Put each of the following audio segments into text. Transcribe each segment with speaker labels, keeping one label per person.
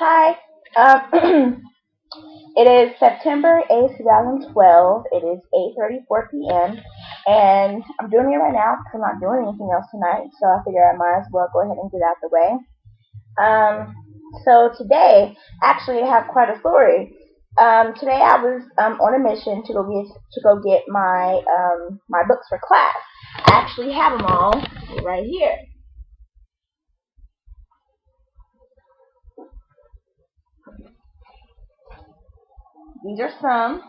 Speaker 1: Hi. It is September 8th, 2012. It is 8:34 p.m. and I'm doing it right now because I'm not doing anything else tonight. So I figure I might as well go ahead and get out the way. Um, so today, actually, I have quite a story. Today I was on a mission to go get my books for class. I actually have them all right here. These are some.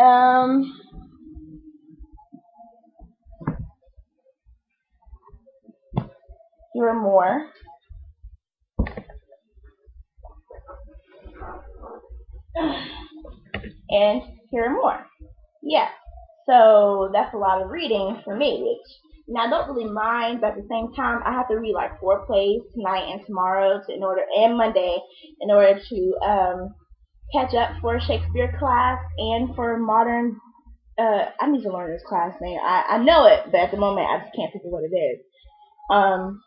Speaker 1: Um, Here are more. And here are more. Yeah. So that's a lot of reading for me, which now I don't really mind, but at the same time I have to read like four plays tonight and tomorrow and Monday in order to catch up for Shakespeare class and for modern I need to learn this class name. I know it, but at the moment I just can't think of what it is. Um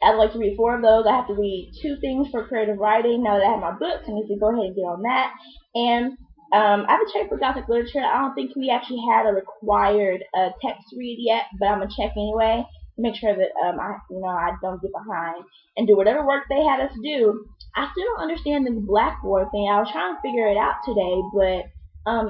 Speaker 1: I'd like to read four of those. I have to read two things for creative writing. Now that I have my books, I need to go ahead and get on that. And I haven't checked for Gothic literature. I don't think we actually had a required text read yet, but I'm gonna check anyway to make sure that I don't get behind and do whatever work they had us do. I still don't understand this Blackboard thing. I was trying to figure it out today, but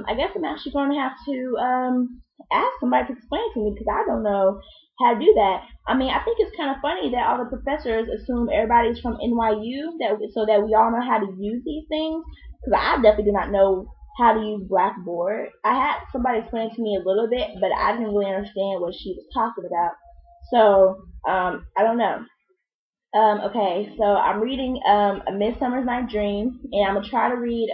Speaker 1: I guess I'm actually going to have to ask somebody to explain it to me because I don't know how to do that. I mean, I think it's kind of funny that all the professors assume everybody's from NYU so that we all know how to use these things. Because I definitely do not know how to use Blackboard. I had somebody explain it to me a little bit, but I didn't really understand what she was talking about. So I don't know. Okay, so I'm reading A Midsummer's Night Dream, and I'm gonna try to read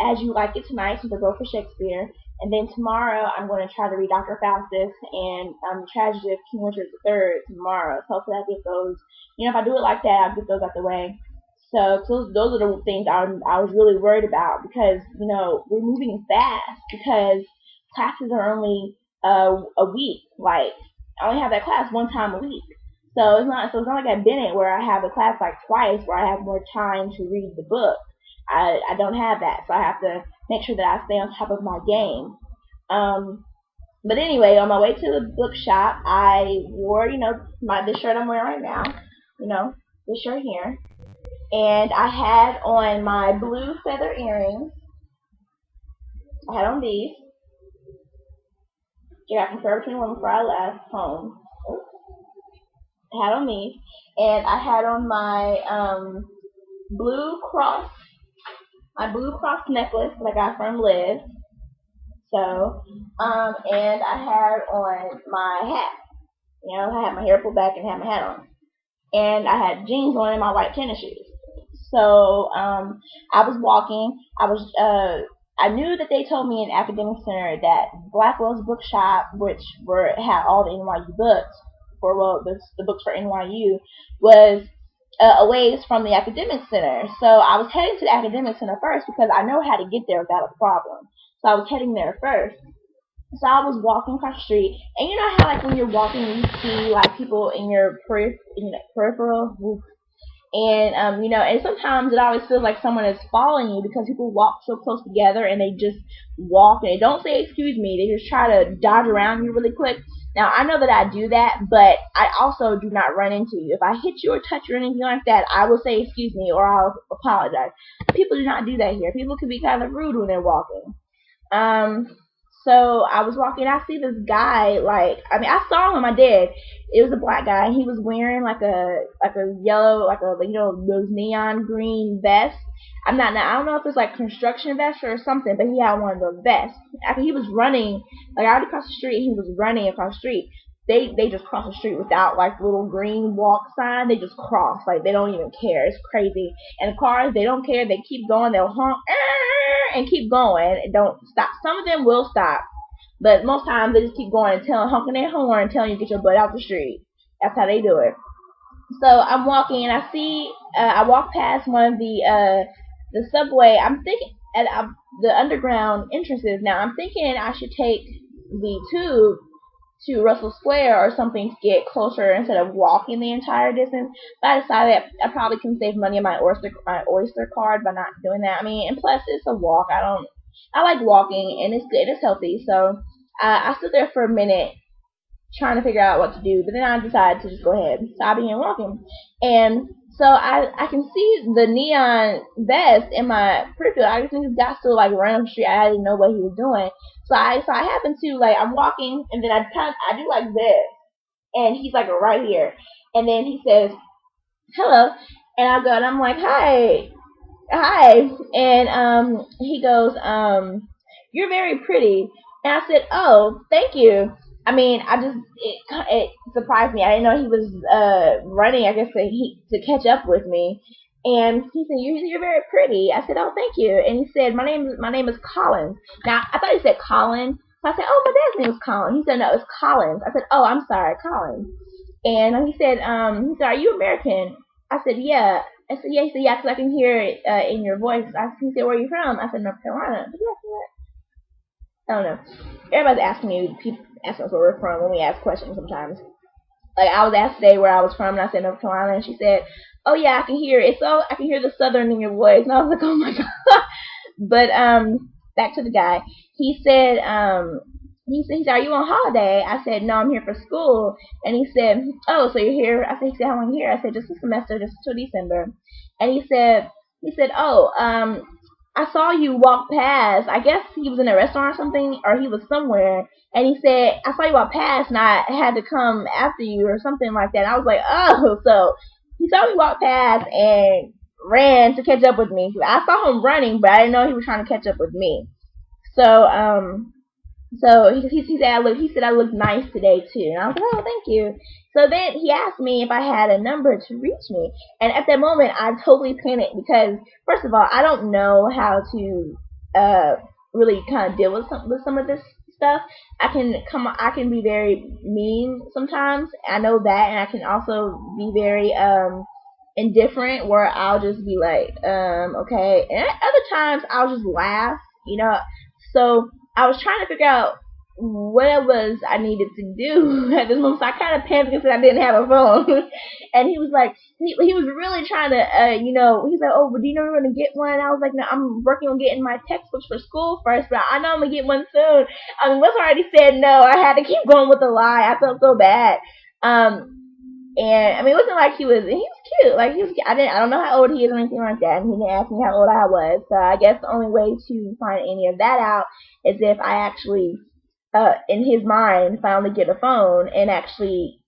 Speaker 1: As You Like It Tonight, since I go for Shakespeare. And then tomorrow I'm going to try to read Dr. Faustus and The Tragedy of King Richard III tomorrow. So hopefully I get those. If I do it like that, I'll get those out the way. So those are the things I was really worried about because we're moving fast because classes are only a week. Like I only have that class one time a week. So it's not like at Bennett where I have a class like twice where I have more time to read the book. I don't have that, so I have to make sure that I stay on top of my game. Um, but anyway, on my way to the bookshop, I wore this shirt I'm wearing right now, this shirt here, and I had on my blue feather earrings. I had on these. I got from Forever 21 before I left home. I had on these, and I had on blue cross, my blue cross necklace that I got from Liz. So, and I had on my hat. I had my hair pulled back and had my hat on. And I had jeans on and my white tennis shoes. So, I was walking. I knew that they told me in Academic Center that Blackwell's Bookshop, which had all the NYU books, the books for NYU, was a ways from the Academic Center. So I was heading to the Academic Center first because I know how to get there without a problem. So I was heading there first. So I was walking across the street, and you know how like when you're walking, you see like people in your peripheral, and and sometimes it always feels like someone is following you because people walk so close together and they just walk and they don't say excuse me, they just try to dodge around you really quick. Now I know that I do that, but I also do not run into you. If I hit you or touch you or anything like that, I will say excuse me or I'll apologize. People do not do that here. People can be kind of rude when they're walking. Um, so I was walking. I see this guy. I saw him. I did. It was a black guy. He was wearing like a yellow, like a those neon green vest. I don't know if it's like construction vest or something, but he had one of those vests. After he was running, like I already across the street, he was running across the street. They just cross the street without like little green walk sign. They just cross like they don't even care. It's crazy. And the cars, they don't care. They keep going. They'll honk and keep going and don't stop. Some of them will stop, but most times they just keep going and honking their horn and telling you to get your butt out the street. That's how they do it. So I'm walking and I walk past one of the subway. I'm thinking at the underground entrances. Now I'm thinking I should take the tube to Russell Square or something to get closer instead of walking the entire distance. But I decided I probably can save money on my Oyster card by not doing that. I mean, and plus it's a walk. I like walking and it's good. It's healthy. So I stood there for a minute trying to figure out what to do, but then I decided to just go ahead. So I began walking, and so I can see the neon vest in my peripheral. I just got to like random street. I didn't know what he was doing. So I happened to like I'm walking, and then I do like this, and he's like right here, and then he says hello, and I go and I'm like hi, and he goes you're very pretty, and I said oh thank you. I mean, it surprised me. I didn't know he was running. I guess to catch up with me. And he said, "You're very pretty." I said, "Oh, thank you." And he said, "My name is Collins." Now I thought he said Colin, so I said, "Oh, my dad's name is Colin." He said, "No, it's Collins." I said, "Oh, I'm sorry, Collins." And he said, "Are you American?" I said, "Yeah." I said, "Yeah." He said, "Yeah, 'cause I can hear it in your voice." He said, "Where are you from?" I said, "North Carolina." I don't know. Everybody's asking me. People ask us where we're from when we ask questions sometimes. Like I was asked today where I was from, and I said North Carolina, and she said, "Oh yeah, I can hear it. So I can hear the Southern in your voice." And I was like, "Oh my god!" But back to the guy. He said, "Are you on holiday?" I said, "No, I'm here for school." And he said, "Oh, so you're here?" He said, "How long are you here?" I said, "Just a semester, just till December." And he said, "Oh, I saw you walk past. I guess he was in a restaurant or something, or he was somewhere." And he said, "I saw you walk past, and I had to come after you, or something like that." And I was like, "Oh, so he saw me walk past and ran to catch up with me." I saw him running, but I didn't know he was trying to catch up with me. So, he said I looked nice today too, and I was like, "Oh, thank you." So then he asked me if I had a number to reach me, and at that moment I totally panicked because first of all I don't know how to uh really kind of deal with some of this stuff. I can be very mean sometimes. I know that, and I can also be very indifferent where I'll just be like okay, and at other times I'll just laugh, you know. So I was trying to figure out what it was I needed to do at this moment. So I kind of panicked because I didn't have a phone. And he was like, he was really trying to, he's like, "Oh, but do you know you're going to get one?" And I was like, "No, I'm working on getting my textbooks for school first, but I know I'm going to get one soon." I mean, Wes already said no. I had to keep going with the lie. I felt so bad. And I mean, it wasn't like he was cute. Like he was, I don't know how old he is or anything like that. And he didn't ask me how old I was. So I guess the only way to find any of that out is if I actually, in his mind, finally get a phone and actually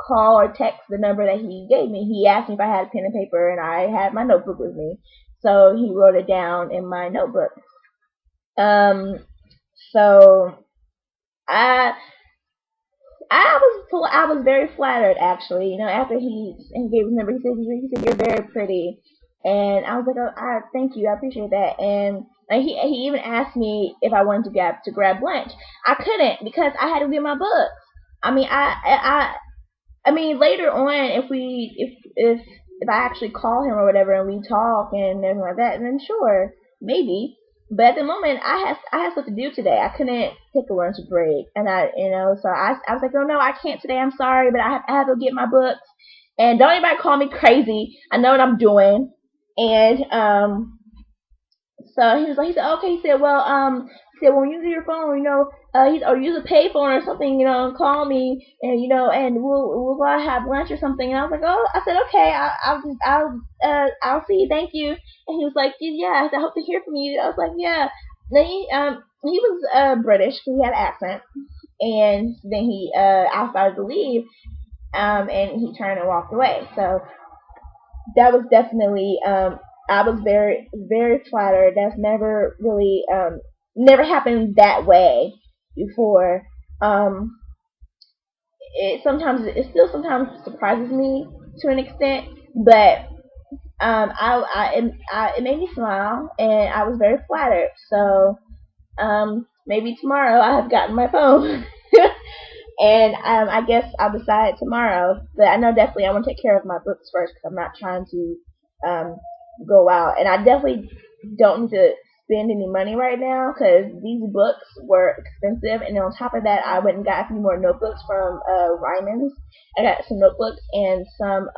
Speaker 1: call or text the number that he gave me. He asked me if I had a pen and paper, and I had my notebook with me. So he wrote it down in my notebook. Um, so I I was very flattered actually. You know, after he gave his number, he said you're very pretty, and I was like, "Oh, I thank you, I appreciate that." And he even asked me if I wanted to grab lunch. I couldn't because I had to get my books. I mean, I mean later on if I actually call him or whatever and we talk and everything like that, then sure, maybe. But at the moment, I had stuff to do today. I couldn't take a lunch break, and so I was like, "Oh no, I can't today. I'm sorry, but I have to get my books." And don't anybody call me crazy. I know what I'm doing. And so he said, "Okay." He said, "Well, when you use your phone, or use a payphone or something, call me, and and we'll go out have lunch or something." And I was like, "Oh," I said, "Okay, I'll see you. Thank you." And he was like, "Yeah." I said, "I hope to hear from you." I was like, "Yeah." Then he was British, so he had an accent, and then I started to leave, and he turned and walked away. So that was definitely I was very very flattered. That's never really never happened that way before. Um, it still sometimes surprises me to an extent, but it made me smile, and I was very flattered. So maybe tomorrow I have gotten my phone. And I guess I'll decide tomorrow. But I know definitely I want to take care of my books first because I'm not trying to um, go out. And I definitely don't need to spend any money right now because these books were expensive, and then on top of that, I went and got a few more notebooks from Ryman's. I got some notebooks and some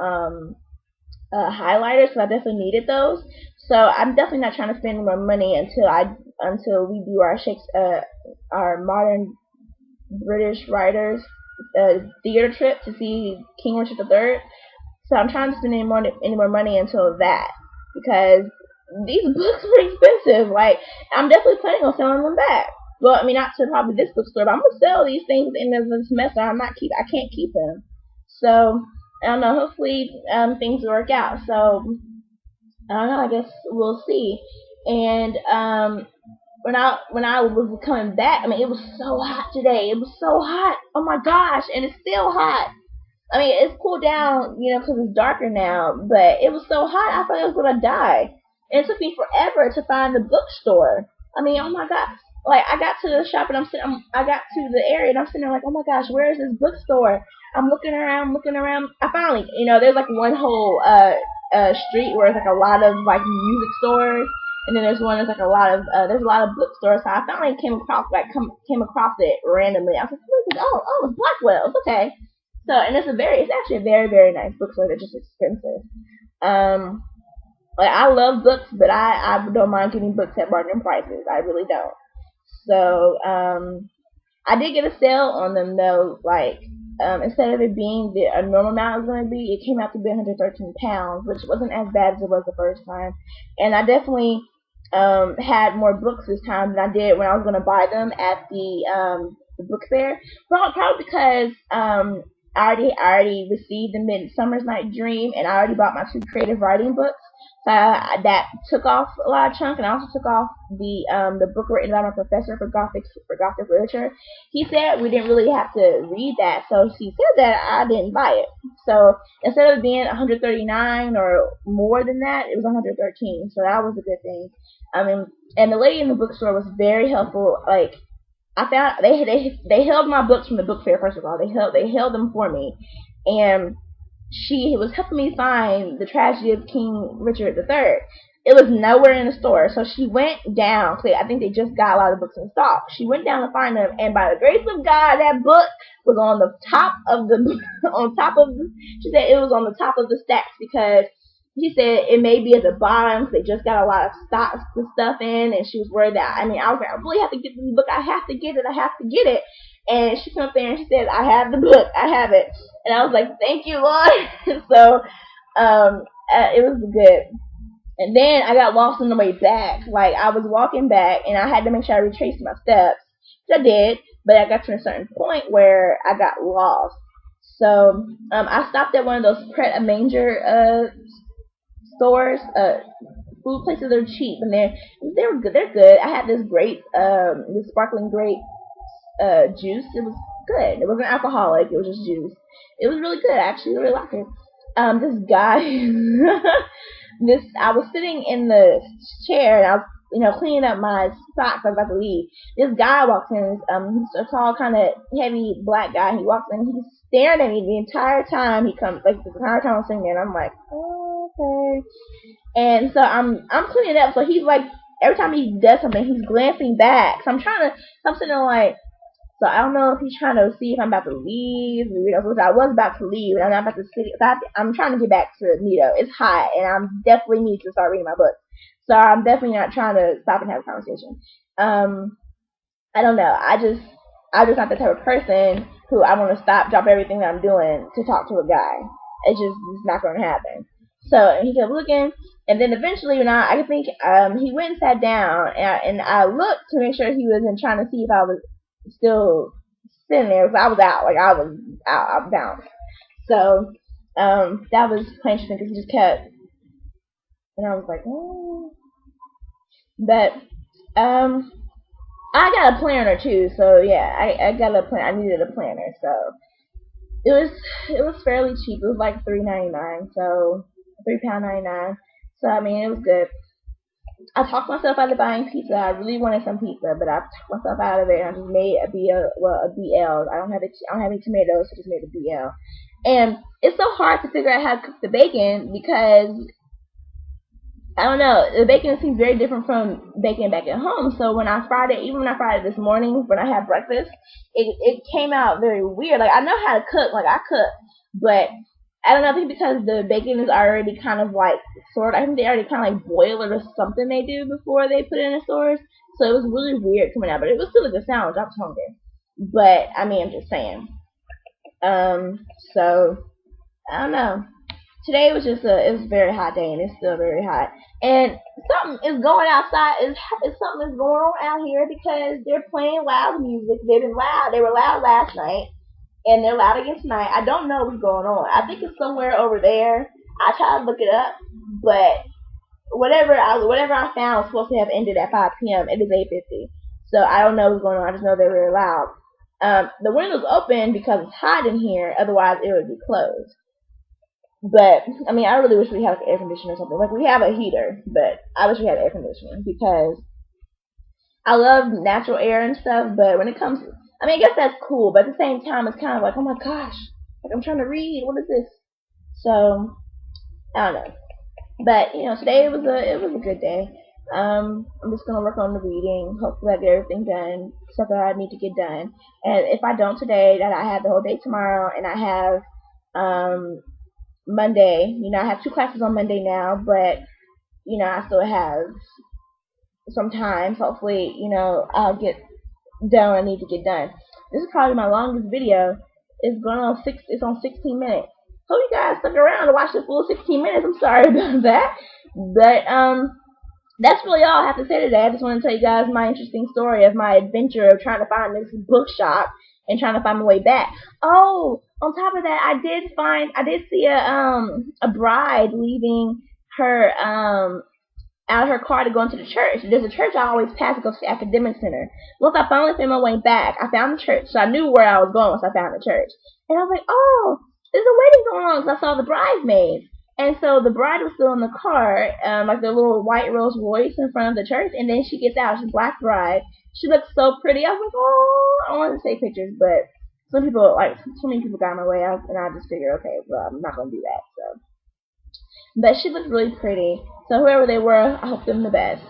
Speaker 1: highlighters, so I definitely needed those. So I'm definitely not trying to spend more money until we do our modern British writers theater trip to see King Richard III. So I'm trying to spend any more money until that, because these books are expensive. Like, I'm definitely planning on selling them back. Well, I mean, not to probably this bookstore, but I'm gonna sell these things at the end of the semester. I can't keep them. So I don't know. Hopefully, things work out. So I don't know. I guess we'll see. And when I was coming back, I mean, it was so hot today. It was so hot. Oh my gosh, and it's still hot. I mean, it's cooled down, because it's darker now, but it was so hot, I thought I was gonna die. And it took me forever to find the bookstore. I mean, oh my god. Like, I got to the shop and I got to the area and I'm sitting there like, oh my gosh, where is this bookstore? I'm looking around, looking around. I finally, there's like one whole street where it's like a lot of like music stores, and then there's one that's like there's a lot of bookstores. So I finally came across it randomly. I was like, what is it? Oh, it's Blackwell's. Okay. So, and it's actually a very, very nice bookstore. They're just expensive. Like, I love books, but I don't mind getting books at bargain prices. I really don't. So, I did get a sale on them though. Like, instead of it being a normal amount it was going to be, it came out to be £113, which wasn't as bad as it was the first time. And I definitely had more books this time than I did when I was going to buy them at the book fair. Probably because I already received the Midsummer's Night Dream, and I already bought my 2 creative writing books. So that took off a lot of chunk, and I also took off the book written by my professor for Gothic literature. He said we didn't really have to read that, so he said that I didn't buy it. So instead of it being 139 or more than that, it was 113. So that was a good thing. I mean, and the lady in the bookstore was very helpful. Like, I found they held my books from the book fair. First of all, they held them for me, and she was helping me find The Tragedy of King Richard III. It was nowhere in the store, so she went down. I think they just got a lot of books in stock. She went down to find them, and by the grace of God, that book was on the top of she said it was on the top of the stacks, because she said it may be at the bottom. They just got a lot of stocks to stuff in, and she was worried that, I was like, I really have to get this book. I have to get it. And she came up there and she said, I have the book. I have it. And I was like, thank you, Lord. So, it was good. And then I got lost on the way back. Like, I was walking back, and I had to make sure I retraced my steps. Which I did, but I got to a certain point where I got lost. So, I stopped at one of those Pret a Manger stores. Food places are cheap, and they're good. They're good. I had this sparkling grape juice. It was good. It wasn't alcoholic. It was just juice. It was really good. I actually really liked it. This guy, I was sitting in the chair, and I was, cleaning up my socks. I was about to leave. This guy walks in. He's a tall, kind of heavy black guy. He walks in. He's staring at me the entire time. The entire time I'm sitting there, and I'm like, oh, okay. And so I'm cleaning up. So he's like, every time he does something, he's glancing back. So I'm sitting there like, so I don't know if he's trying to see if I'm about to leave. Which I was about to leave, and I'm about to sit. I'm trying to get back to Nito. It's hot, and I definitely need to start reading my book. So I'm definitely not trying to stop and have a conversation. I don't know. I'm just not the type of person who I want to drop everything that I'm doing to talk to a guy. It's not going to happen. So he kept looking, and then eventually, I think he went and sat down, and I looked to make sure he wasn't trying to see if I was still sitting there, because I was out. Like, I was out. I was bounced. So that was quite interesting, because he just kept, and I was like, oh. But I got a planner too, so yeah, I got a plan. I needed a planner, so it was fairly cheap. It was like £3.99, so £3.99. So I mean, it was good. I talked myself out of buying pizza. I really wanted some pizza, but I talked myself out of it, and I just made a BL. I don't have any tomatoes, so I just made a BL. And it's so hard to figure out how to cook the bacon, because I don't know. The bacon seems very different from bacon back at home. So when I fried it, even when I fried it this morning when I had breakfast, it came out very weird. Like I know how to cook, like I cook, but I don't know. I think because the bacon is already kind of like sort. I think they already kind of like boil it or something they do before they put it in the stores. So it was really weird coming out, but it was still a good sandwich. I was hungry, but I mean, I'm just saying. So I don't know. Today was just it was a very hot day and it's still very hot. And something is going outside. Is something is going on out here because they're playing loud music. They've been loud. They were loud last night and they're loud again tonight. I don't know what's going on. I think it's somewhere over there. I tried to look it up, but whatever I found was supposed to have ended at 5 p.m. It is 8:50. So I don't know what's going on. I just know they were loud. The window's open because it's hot in here. Otherwise, it would be closed. But I mean, I really wish we had like air conditioning or something. Like we have a heater, but I wish we had air conditioning because I love natural air and stuff. But when it comes, I mean, I guess that's cool. But at the same time, it's kind of like, oh my gosh, like I'm trying to read. What is this? So I don't know. But today it was a good day. I'm just gonna work on the reading. Hopefully, I get everything done, stuff that I need to get done. And if I don't today, then I have the whole day tomorrow, and I have Monday. I have two classes on Monday now, but I still have some time. So hopefully, I'll get done what I need to get done. This is probably my longest video. It's going on It's on 16 minutes. Hope you guys stuck around to watch the full 16 minutes. I'm sorry about that, but that's really all I have to say today. I just want to tell you guys my interesting story of my adventure of trying to find this bookshop and trying to find my way back. Oh, on top of that, I did see a bride leaving her out of her car to go into the church. There's a church I always pass that goes to the academic center. Once I finally found my way back, I found the church, so I knew where I was going once I found the church. And I was like, oh, there's a wedding going on, because I saw the bridesmaids. And so the bride was still in the car, like the little white Rolls Royce in front of the church, and then she gets out. She's a black bride. She looks so pretty. I was like, oh, I wanted to take pictures, but so many people got in my way, and I just figured, okay, well, I'm not gonna do that. So, but she looked really pretty. So whoever they were, I hope them the best.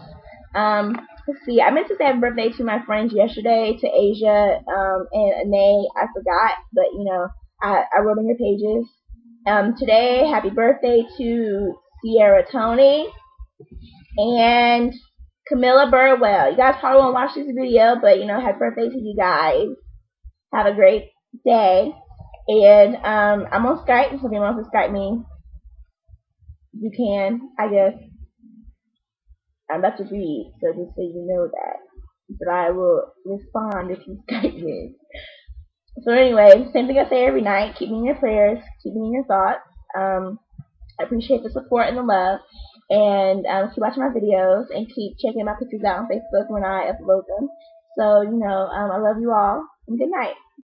Speaker 1: Let's see. I meant to say happy birthday to my friends yesterday, to Asia, and Anae. I forgot, but I wrote on your pages. Today, happy birthday to Sierra Tony and Camilla Burwell. You guys probably won't watch this video, but happy birthday to you guys. Have a great day. And I'm on Skype, so if anyone wants to Skype me, you can, I guess. I'm about to read, so just so you know that. But I will respond if you Skype me. So anyway, same thing I say every night. Keep me in your prayers. Keep me in your thoughts. I appreciate the support and the love. And keep watching my videos and keep checking my pictures out on Facebook when I upload them. So, I love you all. And good night.